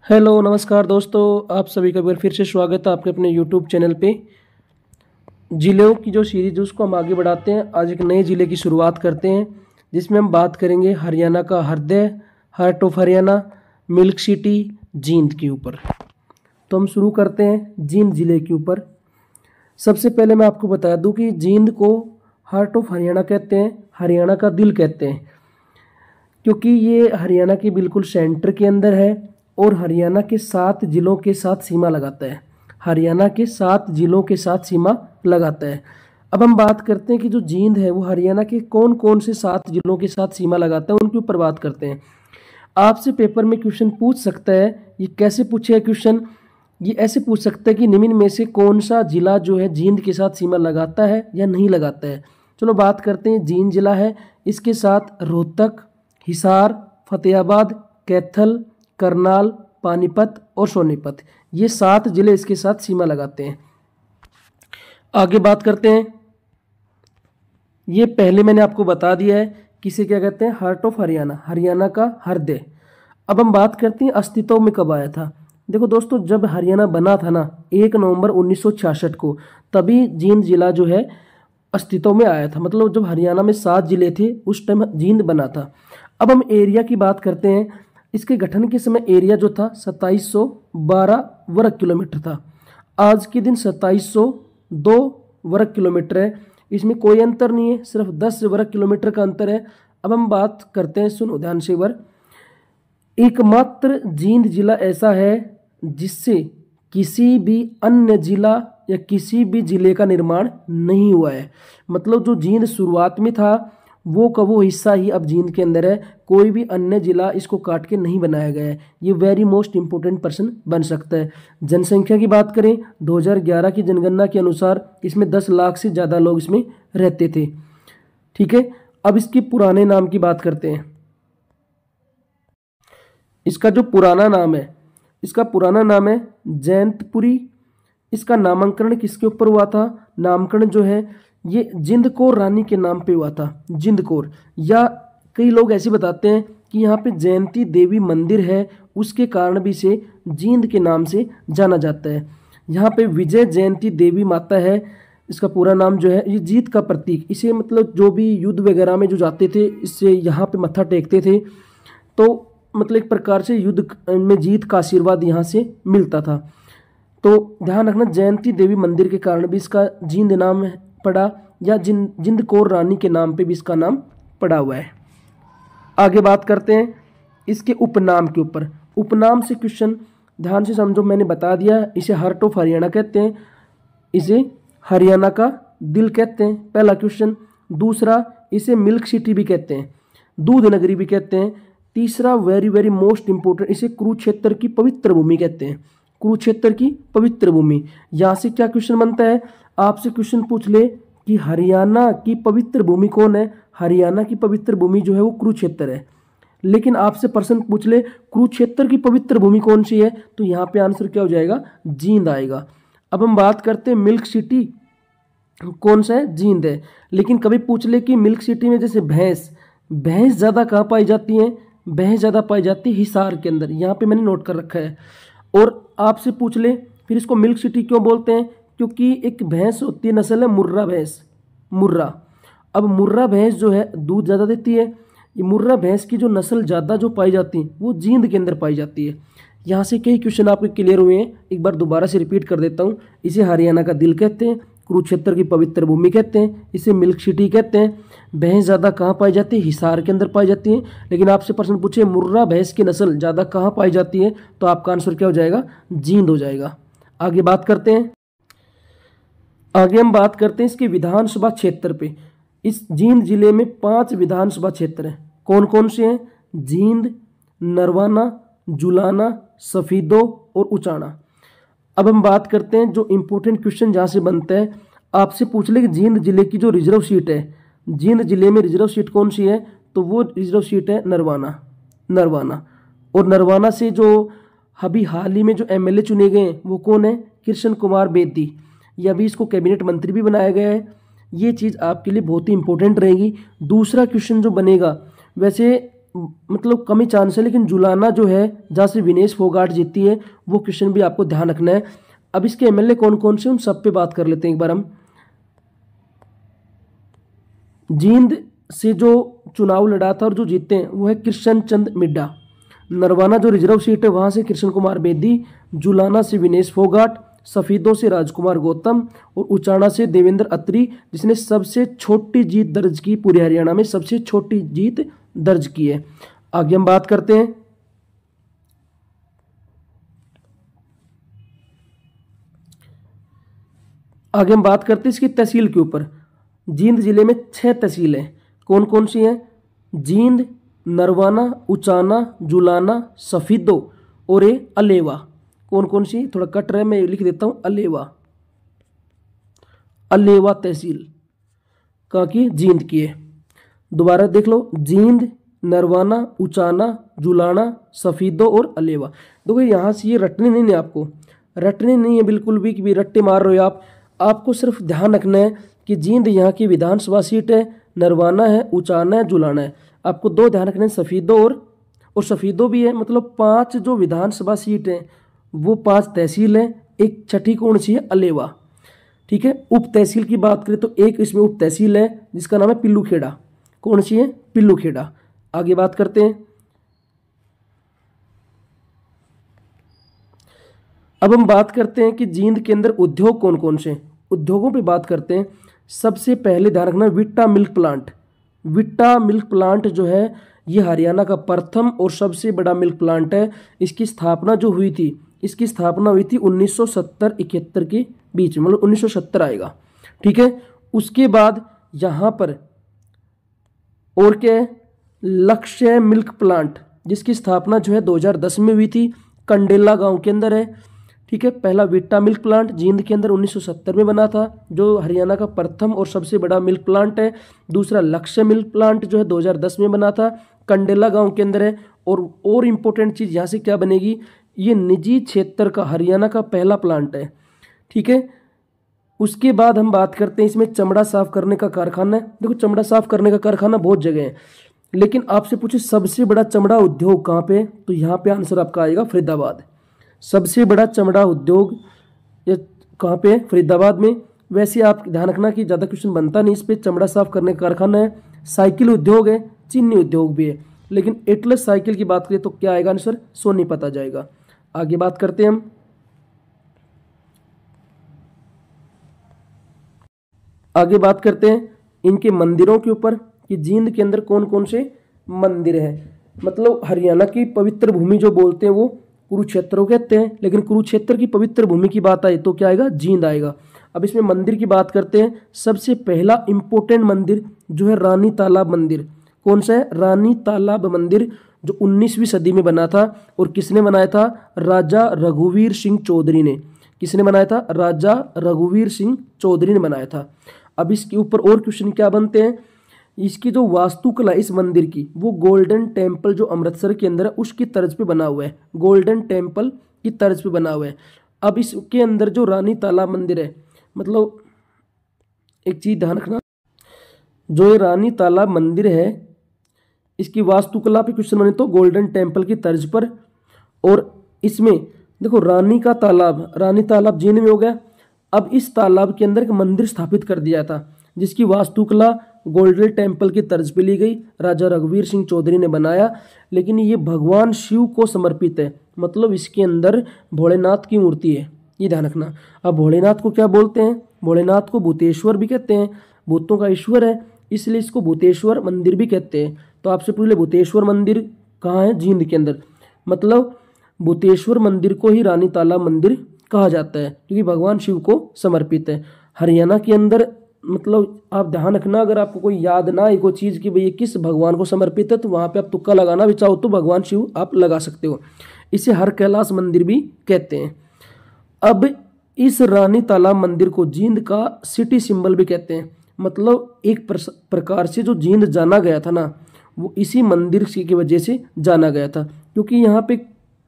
Hello नमस्कार दोस्तों, आप सभी का एक बार फिर से स्वागत है आपके अपने यूट्यूब चैनल पे। ज़िलों की जो सीरीज है उसको हम आगे बढ़ाते हैं। आज एक नए ज़िले की शुरुआत करते हैं जिसमें हम बात करेंगे हरियाणा का हृदय, heart of Haryana, milk city, Jind के ऊपर। तो हम शुरू करते हैं जींद ज़िले के ऊपर। सबसे पहले मैं आपको बता दूं कि जींद को हार्ट ऑफ हरियाणा कहते हैं, हरियाणा का दिल कहते हैं, क्योंकि ये हरियाणा के बिल्कुल सेंटर के अंदर है और हरियाणा के 7 जिलों के साथ सीमा लगाता है। हरियाणा के 7 जिलों के साथ सीमा लगाता है। अब हम बात करते हैं कि जो जींद है वो हरियाणा के कौन कौन से 7 जिलों के साथ सीमा लगाता है, उनके ऊपर बात करते हैं। आपसे पेपर में क्वेश्चन पूछ सकता है। ये कैसे पूछेगा क्वेश्चन? ये ऐसे पूछ सकता है कि निम्न में से कौन सा जिला जो है जींद के साथ सीमा लगाता है या नहीं लगाता है। चलो बात करते हैं। जींद जिला है, इसके साथ रोहतक, हिसार, फतेहाबाद, कैथल, करनाल, पानीपत और सोनीपत, ये 7 जिले इसके साथ सीमा लगाते हैं। आगे बात करते हैं। ये पहले मैंने आपको बता दिया है किसे क्या कहते हैं, हार्ट ऑफ हरियाणा, हरियाणा का हृदय। अब हम बात करते हैं अस्तित्व में कब आया था। देखो दोस्तों, जब हरियाणा बना था ना 1 नवंबर 1966 को, तभी जींद जिला जो है अस्तित्व में आया था। मतलब जब हरियाणा में 7 जिले थे उस टाइम जींद बना था। अब हम एरिया की बात करते हैं। इसके गठन के समय एरिया जो था 2712 वर्ग किलोमीटर था। आज के दिन 2702 वर्ग किलोमीटर है। इसमें कोई अंतर नहीं है, सिर्फ 10 वर्ग किलोमीटर का अंतर है। अब हम बात करते हैं, सुनो ध्यान से एक बार। एकमात्र जींद जिला ऐसा है जिससे किसी भी अन्य जिला या किसी भी जिले का निर्माण नहीं हुआ है। मतलब जो जींद शुरुआत में था वो का वो हिस्सा ही अब जींद के अंदर है। कोई भी अन्य जिला इसको काट के नहीं बनाया गया है। ये वेरी मोस्ट इंपॉर्टेंट पर्सन बन सकता है। जनसंख्या की बात करें 2011 की जनगणना के अनुसार इसमें 10 लाख से ज़्यादा लोग इसमें रहते थे। ठीक है, अब इसके पुराने नाम की बात करते हैं। इसका जो पुराना नाम है, इसका पुराना नाम है जैंतपुरी। इसका नामकरण किसके ऊपर हुआ था? नामकरण जो है ये जिंद कौर रानी के नाम पे हुआ था। जिंद कौर, या कई लोग ऐसे बताते हैं कि यहाँ पे जयंती देवी मंदिर है, उसके कारण भी इसे जींद के नाम से जाना जाता है। यहाँ पे विजय जयंती देवी माता है। इसका पूरा नाम जो है, ये जीत का प्रतीक। इसे मतलब जो भी युद्ध वगैरह में जो जाते थे इससे यहाँ पे मत्था टेकते थे, तो मतलब एक प्रकार से युद्ध में जीत का आशीर्वाद यहाँ से मिलता था। तो ध्यान रखना, जयंती देवी मंदिर के कारण भी इसका जींद नाम पड़ा, या जिंद कौर रानी के नाम पे भी इसका नाम पड़ा हुआ है। आगे बात करते हैं इसके उपनाम के ऊपर। उपनाम से क्वेश्चन ध्यान से समझो। मैंने बता दिया, इसे हार्ट ऑफ हरियाणा कहते हैं, इसे हरियाणा का दिल कहते हैं, पहला क्वेश्चन। दूसरा, इसे मिल्क सिटी भी कहते हैं, दूध नगरी भी कहते हैं। तीसरा वेरी वेरी मोस्ट इंपोर्टेंट, इसे कुरुक्षेत्र की पवित्र भूमि कहते हैं, कुरुक्षेत्र की पवित्र भूमि। यहाँ से क्या क्वेश्चन बनता है? आपसे क्वेश्चन पूछ ले कि हरियाणा की पवित्र भूमि कौन है? हरियाणा की पवित्र भूमि जो है वो कुरुक्षेत्र है। लेकिन आपसे प्रश्न पूछ ले कुरुक्षेत्र की पवित्र भूमि कौन सी है, तो यहाँ पे आंसर क्या हो जाएगा? जींद आएगा। अब हम बात करते हैं मिल्क सिटी कौन सा है? जींद है। लेकिन कभी पूछ ले कि मिल्क सिटी में जैसे भैंस ज़्यादा कहाँ पाई जाती है? भैंस ज़्यादा पाई जाती है हिसार के अंदर। यहाँ पे मैंने नोट कर रखा है। और आपसे पूछ ले फिर इसको मिल्क सिटी क्यों बोलते हैं? क्योंकि एक भैंस होती है, नस्ल है मुर्रा भैंस, मुर्रा। अब मुर्रा भैंस जो है दूध ज़्यादा देती है। ये मुर्रा भैंस की जो नस्ल ज़्यादा जो पाई जाती है वो जींद के अंदर पाई जाती है। यहाँ से कई क्वेश्चन आपके क्लियर हुए हैं। एक बार दोबारा से रिपीट कर देता हूँ। इसे हरियाणा का दिल कहते हैं, कुरुक्षेत्र की पवित्र भूमि कहते हैं, इसे मिल्क सिटी कहते हैं। भैंस ज़्यादा कहाँ पाई जाती है? हिसार के अंदर पाई जाती है। लेकिन आपसे प्रश्न पूछे मुर्रा भैंस की नस्ल ज़्यादा कहाँ पाई जाती है, तो आपका आंसर क्या हो जाएगा? जींद हो जाएगा। आगे बात करते हैं। आगे हम बात करते हैं इसके विधानसभा क्षेत्र पे। इस जींद जिले में 5 विधानसभा क्षेत्र हैं। कौन कौन से हैं? जींद, नरवाना, जुलाना, सफीदो और उचाना। अब हम बात करते हैं जो इंपॉर्टेंट क्वेश्चन जहाँ से बनता है। आपसे पूछ ले कि जींद जिले की जो रिजर्व सीट है, जींद जिले में रिजर्व सीट कौन सी है, तो वो रिजर्व सीट है नरवाना। नरवाना, और नरवाना से जो अभी हाल ही में जो एमएलए चुने गए हैं वो कौन है? कृष्ण कुमार बेदी। ये अभी इसको कैबिनेट मंत्री भी बनाया गया है। ये चीज़ आपके लिए बहुत ही इंपॉर्टेंट रहेगी। दूसरा क्वेश्चन जो बनेगा, वैसे मतलब कम ही चांस है, लेकिन जुलाना जो है जहाँ से विनेश फोगाट जीती है वो क्वेश्चन भी आपको ध्यान रखना है। अब इसके एमएलए कौन कौन से उन सब पे बात कर लेते हैं एक बार हम। जींद से जो चुनाव लड़ा था और जो जीते हैं वो है कृष्ण चंद मिड्ढा। नरवाना जो रिजर्व सीट है वहां से कृष्ण कुमार बेदी, जुलाना से विनेश फोगाट, सफीदों से राजकुमार गौतम और उचाना से देवेंद्र अत्री, जिसने सबसे छोटी जीत दर्ज की, पूरे हरियाणा में सबसे छोटी जीत दर्ज की है। आगे हम बात करते हैं इसकी तहसील के ऊपर। जींद जिले में 6 तहसील हैं। कौन कौन सी हैं? जींद, नरवाना, उचाना, जुलाना, सफीदो और ये अलेवा। कौन कौन सी? थोड़ा कट रहा है, मैं लिख देता हूं, अलेवा तहसील कहाँ की? जींद की है। दोबारा देख लो, जींद, नरवाना, उचाना, जुलाना, सफीदो और अलेवा। देखो यहाँ से ये रटने नहीं है, आपको रटने नहीं है बिल्कुल भी कि भी रट्टे मार रहे हो आप। आपको सिर्फ ध्यान रखना है कि जींद यहाँ की विधानसभा सीट है, नरवाना है, उचाना है, जुलाना है। आपको 2 ध्यान रखने हैं, सफीदो और सफीदो भी है। मतलब 5 जो विधानसभा सीट हैं वो 5 तहसील हैं। एक छठी कौन सी है? अलेवा। ठीक है। उप तहसील की बात करें तो एक इसमें उप तहसील है जिसका नाम है पिल्लूखेड़ा। कौन सी है? पिल्लूखेड़ा। आगे बात करते हैं। अब हम बात करते हैं कि जींद के अंदर उद्योग कौन कौन से? उद्योगों पे बात करते हैं। सबसे पहले ध्यान रखना, Vitta milk plant. Vitta milk plant जो है ये हरियाणा का प्रथम और सबसे बड़ा मिल्क प्लांट है। इसकी स्थापना जो हुई थी, इसकी स्थापना हुई थी 1970-71 के बीच में, मतलब 1970 आएगा। ठीक है। उसके बाद यहाँ पर और क्या है? लक्ष्य मिल्क प्लांट, जिसकी स्थापना जो है 2010 में हुई थी, कंडेला गांव के अंदर है। ठीक है। पहला विट्टा मिल्क प्लांट जींद के अंदर 1970 में बना था, जो हरियाणा का प्रथम और सबसे बड़ा मिल्क प्लांट है। दूसरा लक्ष्य मिल्क प्लांट जो है 2010 में बना था, कंडेला गांव के अंदर है। और इम्पोर्टेंट चीज़ यहाँ से क्या बनेगी, ये निजी क्षेत्र का हरियाणा का पहला प्लांट है। ठीक है। उसके बाद हम बात करते हैं इसमें चमड़ा साफ करने का कारखाना है। देखो चमड़ा साफ करने का कारखाना बहुत जगह है, लेकिन आपसे पूछे सबसे बड़ा चमड़ा उद्योग कहाँ पे, तो यहाँ पे आंसर आपका आएगा फरीदाबाद। सबसे बड़ा चमड़ा उद्योग ये कहाँ पे है? फरीदाबाद में। वैसे आप ध्यान रखना कि ज़्यादा क्वेश्चन बनता नहीं इस पे। चमड़ा साफ करने का कारखाना है, साइकिल उद्योग है, चीनी उद्योग भी है। लेकिन एटलस साइकिल की बात करें तो क्या आएगा आंसर? सोनीपत आ जाएगा। आगे बात करते हैं हम। आगे बात करते हैं इनके मंदिरों के ऊपर कि जींद के अंदर कौन कौन से मंदिर हैं। मतलब हरियाणा की पवित्र भूमि जो बोलते हैं वो कुरुक्षेत्र कहते हैं, लेकिन कुरुक्षेत्र की पवित्र भूमि की बात आई तो क्या आएगा? जींद आएगा। अब इसमें मंदिर की बात करते हैं। सबसे पहला इंपॉर्टेंट मंदिर जो है रानी तालाब मंदिर। कौन सा है? रानी तालाब मंदिर, जो 19वीं सदी में बना था। और किसने बनाया था? राजा रघुवीर सिंह चौधरी ने। किसने बनाया था? राजा रघुवीर सिंह चौधरी ने बनाया था। अब इसके ऊपर और क्वेश्चन क्या बनते हैं? इसकी जो वास्तुकला इस मंदिर की, वो गोल्डन टेम्पल जो अमृतसर के अंदर है उसकी तर्ज पे बना हुआ है। गोल्डन टेम्पल की तर्ज पे बना हुआ है। अब इसके अंदर जो रानी तालाब मंदिर है, मतलब एक चीज ध्यान रखना, जो ये रानी तालाब मंदिर है इसकी वास्तुकला पे क्वेश्चन बने तो गोल्डन टेम्पल की तर्ज पर। और इसमें देखो रानी तालाब जींद में हो गया। अब इस तालाब के अंदर एक मंदिर स्थापित कर दिया था जिसकी वास्तुकला गोल्डन टेम्पल की तर्ज पे ली गई, राजा रघुवीर सिंह चौधरी ने बनाया। लेकिन ये भगवान शिव को समर्पित है, मतलब इसके अंदर भोलेनाथ की मूर्ति है, ये ध्यान रखना। अब भोलेनाथ को क्या बोलते हैं? भोलेनाथ को भूतेश्वर भी कहते हैं, भूतों का ईश्वर है, इसलिए इसको भूतेश्वर मंदिर भी कहते हैं। तो आपसे पूछ ले भूतेश्वर मंदिर कहाँ है? जींद के अंदर। मतलब भूतेश्वर मंदिर को ही रानी तालाब मंदिर कहा जाता है क्योंकि भगवान शिव को समर्पित है। हरियाणा के अंदर मतलब आप ध्यान रखना, अगर आपको कोई याद ना आए कोई चीज़ कि भाई ये किस भगवान को समर्पित है तो वहाँ पे आप तुक्का लगाना भी चाहो तो भगवान शिव आप लगा सकते हो। इसे हर कैलाश मंदिर भी कहते हैं। अब इस रानी तालाब मंदिर को जींद का सिटी सिंबल भी कहते हैं। मतलब एक प्रकार से जो जींद जाना गया था ना, वो इसी मंदिर की वजह से जाना गया था। क्योंकि यहाँ पे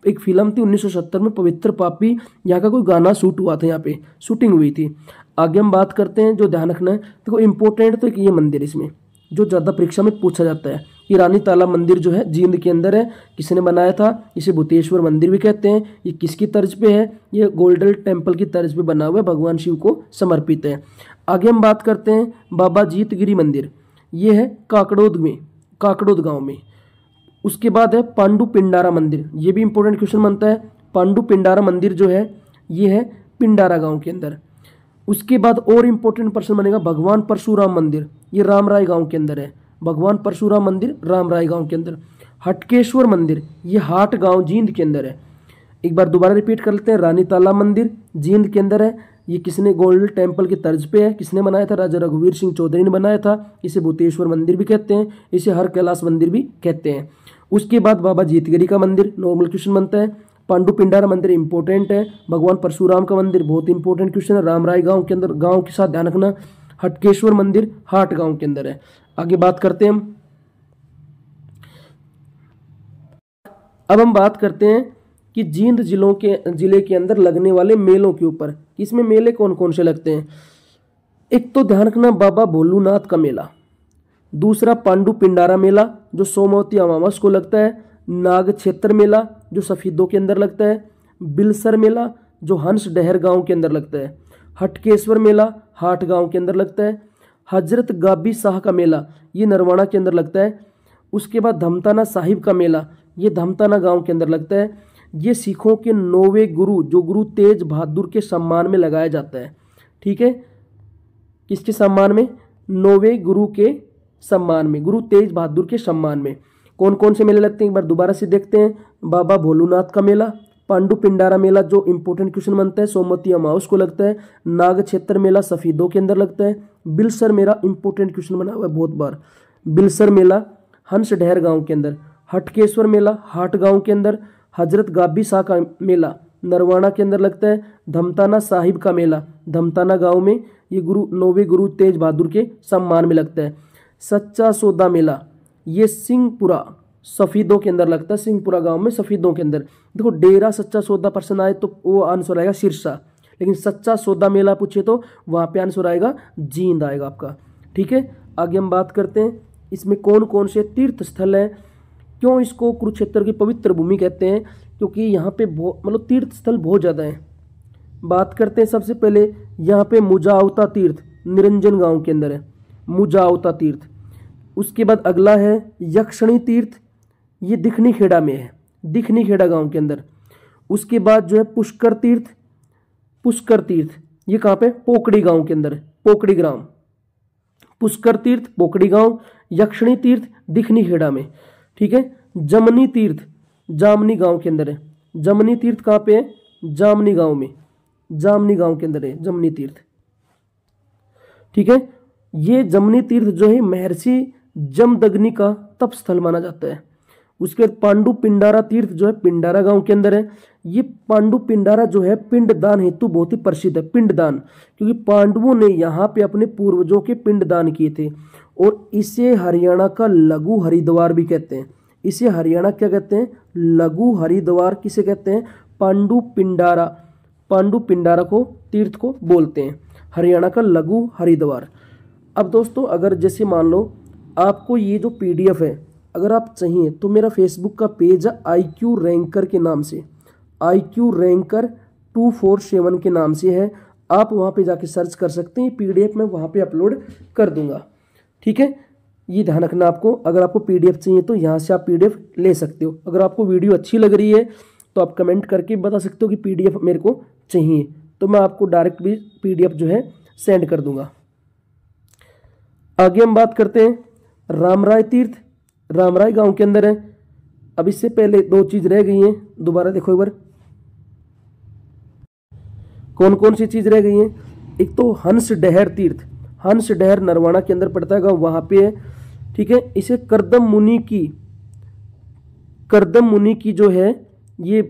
एक फिल्म थी 1970 में, पवित्र पापी, यहाँ का कोई गाना शूट हुआ था, यहाँ पे शूटिंग हुई थी। आगे हम बात करते हैं जो ध्यान रखना है। देखो इंपॉर्टेंट तो ये मंदिर इसमें जो ज़्यादा परीक्षा में पूछा जाता है कि रानी तालाब मंदिर जो है जींद के अंदर है, किसने बनाया था? इसे भूतेश्वर मंदिर भी कहते हैं। ये किसकी तर्ज पे है? ये गोल्डन टेम्पल की तर्ज पे बना हुआ है, भगवान शिव को समर्पित है। आगे हम बात करते हैं बाबा जीतगिरी मंदिर, ये है काकड़ोद में, काकड़ोद गाँव में। उसके बाद है पांडु पिंडारा मंदिर, ये भी इंपॉर्टेंट क्वेश्चन बनता है। पांडु पिंडारा मंदिर जो है ये है पिंडारा गांव के अंदर। उसके बाद और इंपॉर्टेंट प्रश्न बनेगा भगवान परशुराम मंदिर, ये रामराय गांव के अंदर है। भगवान परशुराम मंदिर रामराय गांव के अंदर। हटकेश्वर मंदिर, ये हाट गांव जींद के अंदर है। एक बार दोबारा रिपीट कर लेते हैं, रानी तालाब मंदिर जींद के अंदर है। ये किसने गोल्डन टेम्पल की तर्ज पे है, किसने बनाया था? राजा रघुवीर सिंह चौधरी ने बनाया था। इसे भूतेश्वर मंदिर भी कहते हैं, इसे हर कैलाश मंदिर भी कहते हैं। उसके बाद बाबा जीतगिरी का मंदिर, नॉर्मल क्वेश्चन बनता है। पांडु पिंडारा मंदिर इंपॉर्टेंट है। भगवान परशुराम का मंदिर बहुत इंपॉर्टेंट क्वेश्चन है, रामराय गांव के अंदर, गांव के साथ ध्यान रखना। हटकेश्वर मंदिर हाट गांव के अंदर है। आगे बात करते हैं हम, अब हम बात करते हैं कि जींद जिले के अंदर लगने वाले मेलों के ऊपर। इसमें मेले कौन कौन से लगते हैं? एक तो ध्यान रखना बाबा भोलूनाथ का मेला, दूसरा पांडु पिंडारा मेला जो सोमवती अमावस को लगता है, नाग क्षेत्र मेला जो सफीदों के अंदर लगता है, बिलसर मेला जो हंस डहर गांव के अंदर लगता है, हटकेश्वर मेला हाट गांव के अंदर लगता है, हजरत गाबी शाह का मेला ये नरवाना के अंदर लगता है। उसके बाद धमताना साहिब का मेला ये धमताना गांव के अंदर लगता है। ये सिखों के 9वें गुरु जो गुरु तेज बहादुर के सम्मान में लगाया जाता है। ठीक है, किसके सम्मान में? 9वें गुरु के सम्मान में, गुरु तेज बहादुर के सम्मान में। कौन कौन से मेले लगते हैं एक बार दोबारा से देखते हैं। बाबा भोलूनाथ का मेला, पांडु पिंडारा मेला जो इंपॉर्टेंट क्वेश्चन बनता है सोमवती अमावस को लगता है, नाग क्षेत्र मेला सफीदों के अंदर लगता है, बिलसर मेला इंपॉर्टेंट क्वेश्चन बना हुआ है बहुत बार, बिलसर मेला हंस डहर गांव के अंदर, हटकेश्वर मेला हाट गांव के अंदर, हजरत गाबी शाह का मेला नरवाना के अंदर लगता है, धमताना साहिब का मेला धमताना गांव में ये गुरु 9वें गुरु तेज बहादुर के सम्मान में लगता है। सच्चा सौदा मेला ये सिंहपुरा सफीदों के अंदर लगता है, सिंहपुरा गांव में सफीदों के अंदर। देखो डेरा सच्चा सौदा पर्सन आए तो वो आंसर आएगा सिरसा, लेकिन सच्चा सौदा मेला पूछे तो वहां पे आंसर आएगा जींद आएगा आपका। ठीक है, आगे हम बात करते हैं इसमें कौन कौन से तीर्थ स्थल है। क्यों इसको कुरुक्षेत्र की पवित्र भूमि कहते हैं? क्योंकि यहाँ पे मतलब तीर्थ स्थल बहुत ज़्यादा हैं। बात करते हैं सबसे पहले यहाँ पे मुजावता तीर्थ निरंजन गांव के अंदर है, मुजावता तीर्थ। उसके बाद अगला है यक्षणी तीर्थ, ये दिखनी खेड़ा में है, दिखनी खेड़ा गांव के अंदर। उसके बाद जो है पुष्कर तीर्थ, पुष्कर तीर्थ ये कहाँ पे? पोकड़ी गांव के अंदर है, पोकड़ी ग्राम। पुष्कर तीर्थ पोकड़ी गांव, यक्षणी तीर्थ दिखनी खेड़ा में। ठीक है, जमनी तीर्थ जामनी गांव के अंदर है, जमनी तीर्थ कहाँ पे है? जामनी गांव में, जामनी गांव के अंदर है जमनी तीर्थ। ठीक है, ये जमनी तीर्थ जो है महर्षि जमदग्नि का तप स्थल माना जाता है। उसके बाद पांडु पिंडारा तीर्थ जो है पिंडारा गांव के अंदर है। ये पांडु पिंडारा जो है पिंडदान हेतु बहुत ही प्रसिद्ध है, पिंडदान, क्योंकि पांडवों ने यहाँ पे अपने पूर्वजों के पिंडदान किए थे। और इसे हरियाणा का लघु हरिद्वार भी कहते हैं। इसे हरियाणा क्या कहते हैं? लघु हरिद्वार किसे कहते हैं? पांडु पिंडारा, पांडु पिंडारा को तीर्थ को बोलते हैं, हरियाणा का लघु हरिद्वार। अब दोस्तों अगर जैसे मान लो आपको ये जो PDF है अगर आप चाहिए तो मेरा फेसबुक का पेज है IQ रैंकर के नाम से, IQ रैंकर 247 के नाम से है। आप वहाँ पे जाके सर्च कर सकते हैं, PDF मैं वहाँ पे अपलोड कर दूंगा। ठीक है, ये ध्यान रखना आपको। अगर आपको PDF चाहिए तो यहाँ से आप PDF ले सकते हो। अगर आपको वीडियो अच्छी लग रही है तो आप कमेंट करके बता सकते हो कि PDF मेरे को चाहिए, तो मैं आपको डायरेक्ट भी PDF जो है सेंड कर दूंगा। आगे हम बात करते हैं रामराय तीर्थ, रामराय गांव के अंदर है। अब इससे पहले 2 चीज रह गई हैं, दोबारा देखो एक बार कौन कौन सी चीज रह गई हैं। एक तो हंस डहर तीर्थ, हंस डहर नरवाना के अंदर पड़ता है गाँव, वहां पे है। ठीक है, इसे करदम मुनि की, करदम मुनि की जो है ये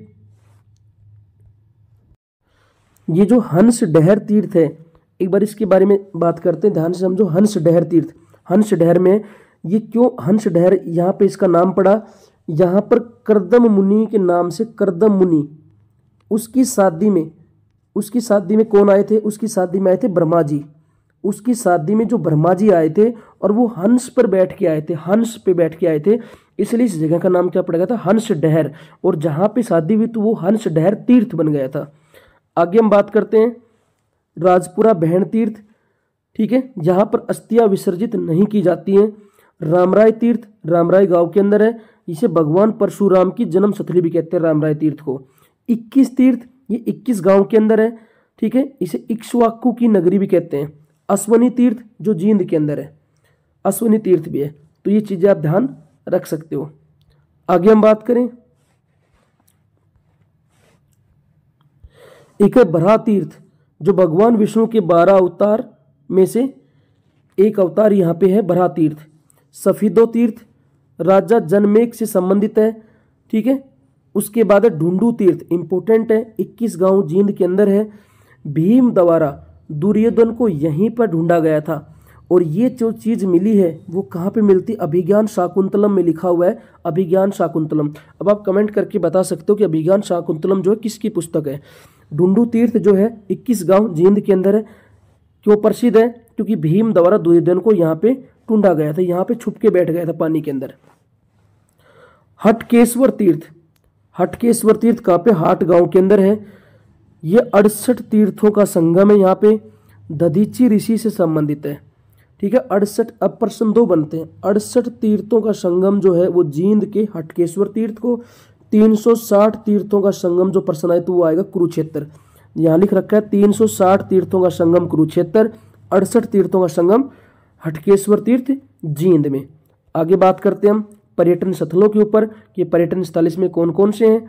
जो हंस डहर तीर्थ है, एक बार इसके बारे में बात करते हैं, ध्यान से समझो। हंस डहर तीर्थ, हंस डहर में ये क्यों हंस डहर यहाँ पे इसका नाम पड़ा? यहाँ पर करदम मुनि के नाम से, करदम मुनि उसकी शादी में कौन आए थे? उसकी शादी में आए थे ब्रह्मा जी। उसकी शादी में जो ब्रह्मा जी आए थे और वो हंस पर बैठ के आए थे, हंस पे बैठ के आए थे, इसलिए इस जगह का नाम क्या पड़ गया था, हंस डहर। और जहाँ पे शादी हुई तो वो हंस डहर तीर्थ बन गया था। आगे हम बात करते हैं राजपुरा बहन तीर्थ, ठीक है, यहाँ पर अस्थियां विसर्जित नहीं की जाती हैं। रामराय तीर्थ रामराय गांव के अंदर है, इसे भगवान परशुराम की जन्म स्थली भी कहते हैं रामराय तीर्थ को। 21 तीर्थ, ये 21 गांव के अंदर है, ठीक है, इसे इक्ष्वाकु की नगरी भी कहते हैं। अश्वनी तीर्थ जो जींद के अंदर है, अश्वनी तीर्थ भी है। तो ये चीजें आप ध्यान रख सकते हो। आगे हम बात करें, एक है बराह तीर्थ जो भगवान विष्णु के 12 अवतार में से एक अवतार यहाँ पे है, बराह तीर्थ। सफीदो तीर्थ राजा जनमेक से संबंधित है, ठीक है। उसके बाद है ढूंढू तीर्थ, इंपोर्टेंट है, 21 गांव जींद के अंदर है। भीम द्वारा दुर्योधन को यहीं पर ढूंढा गया था और ये जो चीज मिली है वो कहाँ पे मिलती, अभिज्ञान शाकुंतलम में लिखा हुआ है, अभिज्ञान शाकुंतलम। अब आप कमेंट करके बता सकते हो कि अभिज्ञान शाकुंतलम जो है किसकी पुस्तक है। ढूंढू तीर्थ जो है 21 गांव जींद के अंदर है। क्यों प्रसिद्ध है, क्योंकि भीम द्वारा दुर्योधन को यहाँ पे ढूंढा गया था, यहाँ पे छुप के बैठ गया था पानी के अंदर। हटकेश्वर तीर्थ, हटकेश्वर तीर्थ कहाँ पे, हाट गांव के अंदर है। ये 68 तीर्थों का संगम है, यहाँ पे दधीची ऋषि से संबंधित है, ठीक है। 68, अब प्रश्न 2 बनते हैं। 68 तीर्थों का संगम जो है वो जींद के हटकेश्वर तीर्थ को, 360 तीर्थों का संगम जो प्रश्न आए तो वो आएगा कुरुक्षेत्र। यहाँ लिख रखा है 360 तीर्थों का संगम कुरुक्षेत्र, 68 तीर्थों का संगम हटकेश्वर तीर्थ जींद में। आगे बात करते हैं हम पर्यटन स्थलों के ऊपर कि पर्यटन स्थल इसमें कौन कौन से हैं।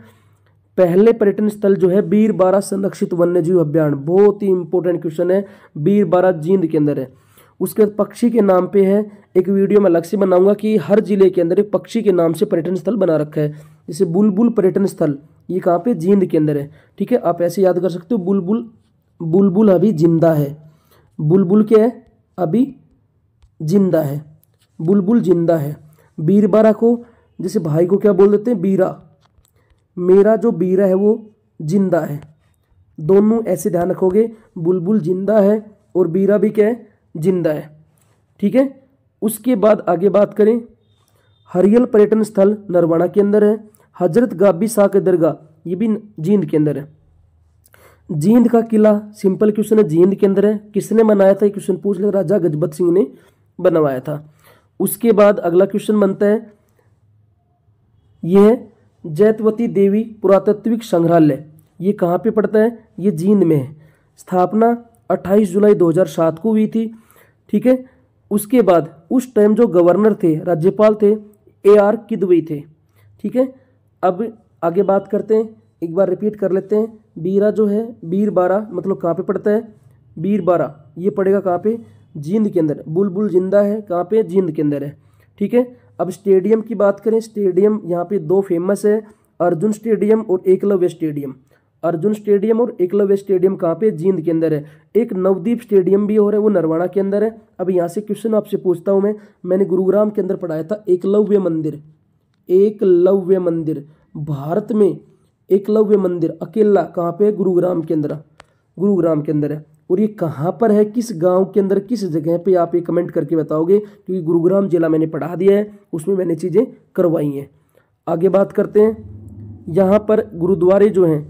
पहले पर्यटन स्थल जो है बीरबारा संरक्षित वन्यजीव अभ्यारण्य, बहुत ही इंपॉर्टेंट क्वेश्चन है, बीरबारा जींद के अंदर है। उसके बाद पक्षी के नाम पे है, एक वीडियो में अलग से बनाऊंगा कि हर जिले के अंदर एक पक्षी के नाम से पर्यटन स्थल बना रखा है। जैसे बुलबुल पर्यटन स्थल, ये कहाँ पे, जींद के अंदर है, ठीक है। आप ऐसे याद कर सकते हो, बुलबुल, बुलबुल अभी जिंदा है, बुलबुल क्या है, अभी जिंदा है, बुलबुल जिंदा है। बीरबारा को जैसे भाई को क्या बोल देते हैं, बीरा, मेरा जो बीरा है वो जिंदा है। दोनों ऐसे ध्यान रखोगे, बुलबुल जिंदा है और बीरा भी क्या है, जिंदा है, ठीक है। उसके बाद आगे बात करें, हरियल पर्यटन स्थल नरवाना के अंदर है। हजरत गाबी शाह के दरगाह, ये भी जींद के अंदर है। जींद का किला, सिंपल क्वेश्चन है, जींद के अंदर है। किसने बनाया था, ये क्वेश्चन पूछ ले, राजा गजपत सिंह ने बनवाया था। उसके बाद अगला क्वेश्चन बनता है, यह है जैतवती देवी पुरातत्विक संग्रहालय, ये कहाँ पे पड़ता है, ये जींद में है। स्थापना 28 जुलाई 2007 को हुई थी, ठीक है। उसके बाद उस टाइम जो गवर्नर थे, राज्यपाल थे, AR किदवई थे, ठीक है। अब आगे बात करते हैं, एक बार रिपीट कर लेते हैं। बीरा जो है, बीरबारा मतलब कहाँ पे पड़ता है, बीरबारा, ये पड़ेगा कहाँ पे, जींद के अंदर। बुलबुल जिंदा है, कहाँ पे, जींद के अंदर है, ठीक है। अब स्टेडियम की बात करें, स्टेडियम यहाँ पे 2 फेमस है, अर्जुन स्टेडियम और एकलव्य स्टेडियम। अर्जुन स्टेडियम और एकलव्य स्टेडियम कहाँ पे, जींद के अंदर है। एक नवदीप स्टेडियम भी हो रहा है, वो नरवाना के अंदर है। अब यहाँ से क्वेश्चन आपसे पूछता हूँ मैंने गुरुग्राम के अंदर पढ़ाया था एकलव्य मंदिर, एकलव्य मंदिर, भारत में एकलव्य मंदिर अकेला कहाँ पे है, गुरुग्राम के अंदर, गुरुग्राम के अंदर है। और ये कहाँ पर है, किस गांव के अंदर, किस जगह पे, आप ये कमेंट करके बताओगे, क्योंकि गुरुग्राम जिला मैंने पढ़ा दिया है, उसमें मैंने चीज़ें करवाई हैं। आगे बात करते हैं, यहाँ पर गुरुद्वारे जो हैं,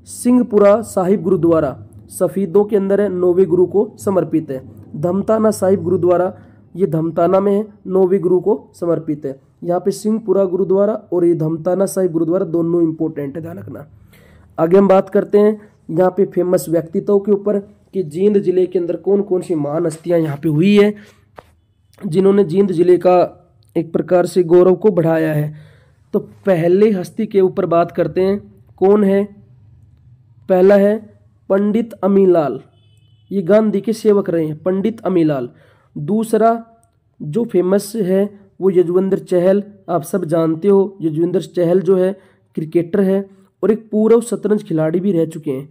सिंहपुरा साहिब गुरुद्वारा सफीदों के अंदर है, 9वें गुरु को समर्पित है। धमताना साहिब गुरुद्वारा, ये धमताना में है, 9वें गुरु को समर्पित है। यहाँ पे सिंहपुरा गुरुद्वारा और ये धमताना साहिब गुरुद्वारा दोनों इंपॉर्टेंट है, ध्यान रखना। आगे हम बात करते हैं यहाँ पे फेमस व्यक्तित्वों के ऊपर कि जींद जिले के अंदर कौन कौन सी महान हस्तियाँ यहाँ पे हुई है, जिन्होंने जींद जिले का एक प्रकार से गौरव को बढ़ाया है। तो पहले हस्ती के ऊपर बात करते हैं, कौन है, पहला है पंडित अमीलाल, ये गांधी के सेवक रहे हैं, पंडित अमीलाल। दूसरा जो फेमस है वो यजवेंद्र चहल, आप सब जानते हो, यजवेंद्र चहल जो है क्रिकेटर है और एक पूर्व शतरंज खिलाड़ी भी रह चुके हैं,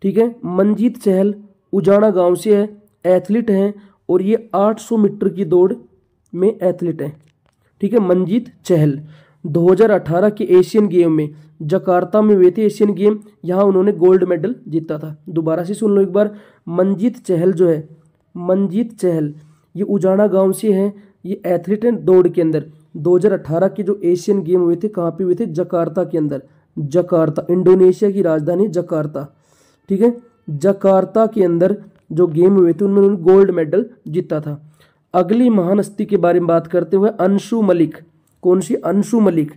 ठीक है। मंजीत चहल उजाना गांव से है, एथलीट हैं और ये 800 मीटर की दौड़ में एथलीट हैं, ठीक है। मंजीत चहल 2018 के एशियन गेम में जकार्ता में हुए थे एशियन गेम, यहाँ उन्होंने गोल्ड मेडल जीता था। दोबारा से सुन लो एक बार, मंजीत चहल जो है मनजीत चहल, ये उजाना गांव से हैं। ये एथलीट हैं दौड़ के अंदर। 2018 के जो एशियन गेम हुए थे कहाँ पे हुए थे? जकार्ता के अंदर। जकार्ता, इंडोनेशिया की राजधानी जकार्ता, ठीक है। जकार्ता के अंदर जो गेम हुए थे उनमें उन्होंने गोल्ड मेडल जीता था। अगली महान हस्ती के बारे में बात करते हुए अंशु मलिक। कौन सी? अंशु मलिक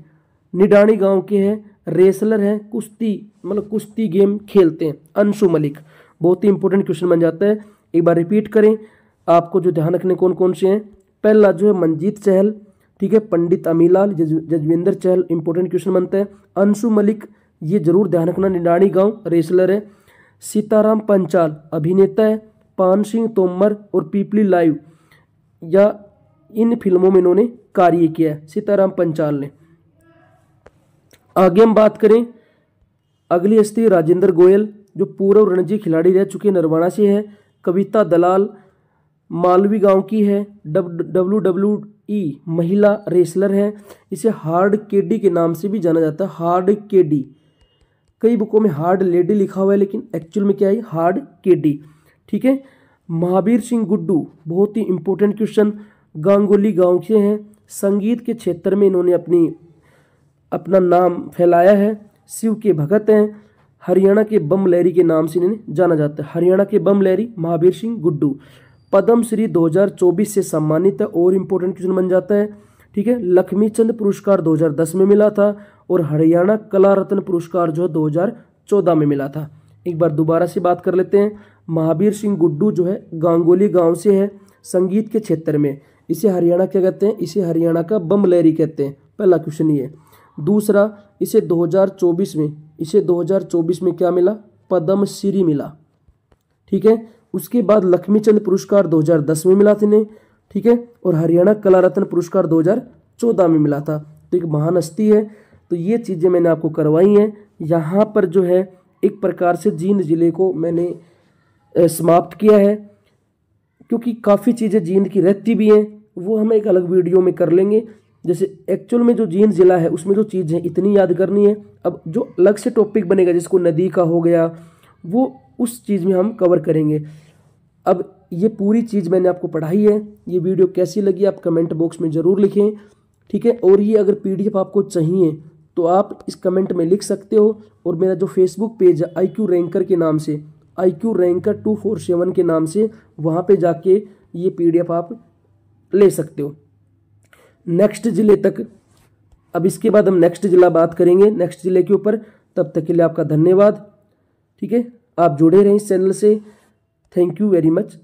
निडानी गांव के हैं, रेसलर हैं, कुश्ती मतलब कुश्ती गेम खेलते हैं। अंशु मलिक बहुत ही इंपॉर्टेंट क्वेश्चन बन जाता है। एक बार रिपीट करें, आपको जो ध्यान रखने कौन कौन से हैं। पहला जो है मनजीत चहल, ठीक है। पंडित अमीलाल, जजविंदर चहल, इंपॉर्टेंट क्वेश्चन बनता है। अंशु मलिक ये जरूर ध्यान रखना, निडानी गांव, रेसलर है। सीताराम पंचाल अभिनेता है। पान सिंह तोमर और पीपली लाइव या इन फिल्मों में इन्होंने कार्य किया है, सीताराम पंचाल ने। आगे हम बात करें, अगली हस्ती राजेंद्र गोयल जो पूर्व रणजी खिलाड़ी रह चुके नरवाना से है। कविता दलाल मालवी गांव की है, WWE महिला रेसलर है। इसे हार्ड केडी के नाम से भी जाना जाता है, हार्ड केडी। कई बुकों में हार्ड लेडी लिखा हुआ है लेकिन एक्चुअल में क्या है? हार्ड केडी, ठीक है। महावीर सिंह गुड्डू बहुत ही इंपॉर्टेंट क्वेश्चन, गांगुली गांव के हैं। संगीत के क्षेत्र में इन्होंने अपना नाम फैलाया है। शिव के भगत हैं। हरियाणा के बम लहरी के नाम से इन्हें जाना जाता है, हरियाणा के बम लहरी महावीर सिंह गुड्डू। पद्म श्री 2024 से सम्मानित है और इम्पोर्टेंट क्वेश्चन बन जाता है, ठीक है। लक्ष्मीचंद पुरस्कार 2010 में मिला था और हरियाणा कला रत्न पुरस्कार जो है 2014 में मिला था। एक बार दोबारा से बात कर लेते हैं। महावीर सिंह गुड्डू जो है गांगुली गांव से है, संगीत के क्षेत्र में। इसे हरियाणा क्या कहते हैं? इसे हरियाणा का बम लहरी कहते हैं। पहला क्वेश्चन ये। दूसरा, इसे 2024 में क्या मिला? पद्म श्री मिला, ठीक है। उसके बाद लक्ष्मीचंद पुरस्कार 2010 में मिला था इन्हें, ठीक है। और हरियाणा कला रत्न पुरस्कार 2014 में मिला था। तो एक महान हस्ती है। तो ये चीज़ें मैंने आपको करवाई हैं। यहाँ पर जो है एक प्रकार से जींद जिले को मैंने समाप्त किया है, क्योंकि काफ़ी चीज़ें जींद की रहती भी हैं, वो हम एक अलग वीडियो में कर लेंगे। जैसे एक्चुअल में जो जींद जिला है उसमें जो चीज़ है इतनी याद करनी है। अब जो अलग से टॉपिक बनेगा जिसको नदी का हो गया, वो उस चीज़ में हम कवर करेंगे। अब ये पूरी चीज़ मैंने आपको पढ़ाई है। ये वीडियो कैसी लगी आप कमेंट बॉक्स में ज़रूर लिखें, ठीक है। और ये अगर PDF आपको चाहिए तो आप इस कमेंट में लिख सकते हो। और मेरा जो फेसबुक पेज है IQ रैंकर के नाम से, IQ रैंकर 247 के नाम से, वहाँ पे जाके ये PDF आप ले सकते हो। नेक्स्ट ज़िले तक, अब इसके बाद हम नेक्स्ट ज़िला बात करेंगे, नेक्स्ट ज़िले के ऊपर। तब तक के लिए आपका धन्यवाद, ठीक है। आप जुड़े रहें इस चैनल से। Thank you very much.